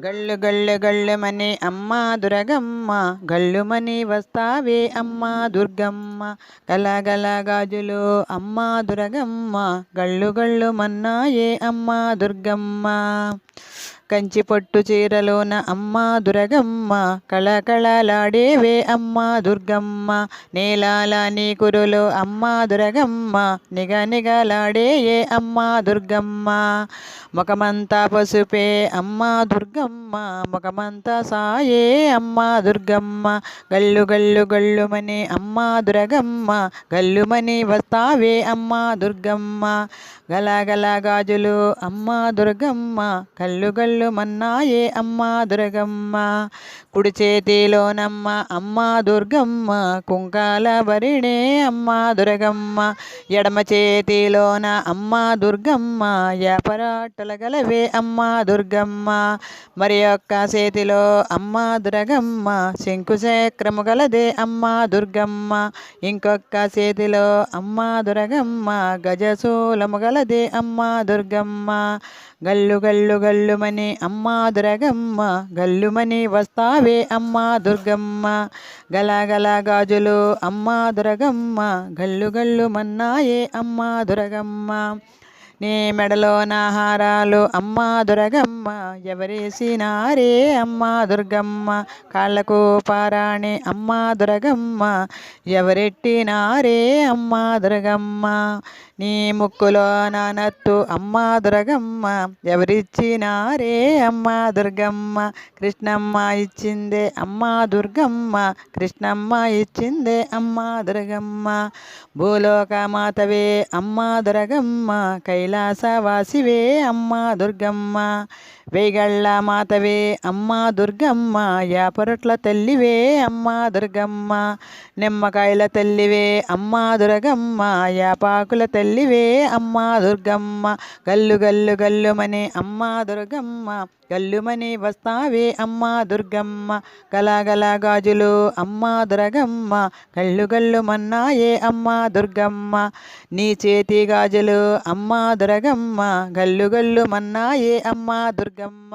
గళ్ళు గళ్ళు గళ్ళుమని అమ్మ దురగమ్మ, గళ్ళుమని వస్తావే అమ్మ దుర్గమ్మ. గలగల గాజులు అమ్మ దురగమ్మ, గళ్ళు గళ్ళు మన్నాయే అమ్మ దుర్గమ్మ. కంచి పట్టు చీరలోన అమ్మ దురగమ్మ, కళకళలాడేవే అమ్మ దుర్గమ్మ. నీలాల నీ కురులు అమ్మ దురగమ్మ, నిగ నిగలాడేయే అమ్మ దుర్గమ్మ. ముఖమంతా పసుపే అమ్మ దుర్గమ్మ, ముఖమంతా సాయే అమ్మ దుర్గమ్మ. గల్లు గల్లు గల్లుమని అమ్మ దురగమ్మ, గల్లుమని వస్తావే అమ్మ దుర్గమ్మ. గలగల గాజులు అమ్మ దుర్గమ్మ, గల్లు గల్లు మన్నాయే అమ్మ దుర్గమ్మ. కుడి చేతిలోనమ్మ అమ్మ దుర్గమ్మ, కుంకాల భరిణే అమ్మ దుర్గమ్మ. ఎడమ చేతిలోన అమ్మ దుర్గమ్మ, యాపరాటల గలవే అమ్మ దుర్గమ్మ. మరి యొక్క చేతిలో అమ్మ దుర్గమ్మ, శంకుచక్రము గలదే అమ్మ దుర్గమ్మ. ఇంకొక చేతిలో అమ్మ దుర్గమ్మ, గజశూలము గలదే అమ్మ దుర్గమ్మ. గల్లు గల్లు గల్లుమని అమ్మ దుర్గమ్మ, గల్లుమని వస్తావే అమ్మ దుర్గమ్మ. గలగల గాజులు అమ్మ దుర్గమ్మ, గల్లు గల్లు మన్నాయే అమ్మ దుర్గమ్మ. నీ మెడలోన హారాలు అమ్మ దుర్గమ్మ, ఎవరేసినారే అమ్మ దుర్గమ్మ. కాళ్ళకు పారాణి అమ్మ దుర్గమ్మ, ఎవరెట్టినారే అమ్మ దుర్గమ్మ. నీ ముక్కులో నానత్తు అమ్మ దుర్గమ్మ, ఎవరిచ్చినారే అమ్మ దుర్గమ్మ. కృష్ణమ్మ ఇచ్చిందే అమ్మ దుర్గమ్మ, కృష్ణమ్మ ఇచ్చిందే అమ్మ దుర్గమ్మ. భూలోక మాతవే అమ్మ దుర్గమ్మ, కైలాసవాసివే అమ్మ దుర్గమ్మ. వేగళ్ళ మాతవే అమ్మ దుర్గమ్మ, యాపరట్ల తల్లివే అమ్మ దుర్గమ్మ. నిమ్మకాయల తల్లివే అమ్మ దుర్గమ్మ, యాపాకుల తల్లివే అమ్మ దుర్గమ్మ. గల్లు గల్లు గల్లుమని అమ్మ దుర్గమ్మ, గల్లుమని వస్తావే అమ్మ దుర్గమ్మ. గలగల గాజులు అమ్మ దుర్గమ్మ, గల్లు గల్లు మన్నాయే అమ్మ దుర్గమ్మ. నీ చేతి గాజులు అమ్మ దుర్గమ్మ, గల్లు గల్లు మన్నాయే అమ్మ దుర్గమ్మ.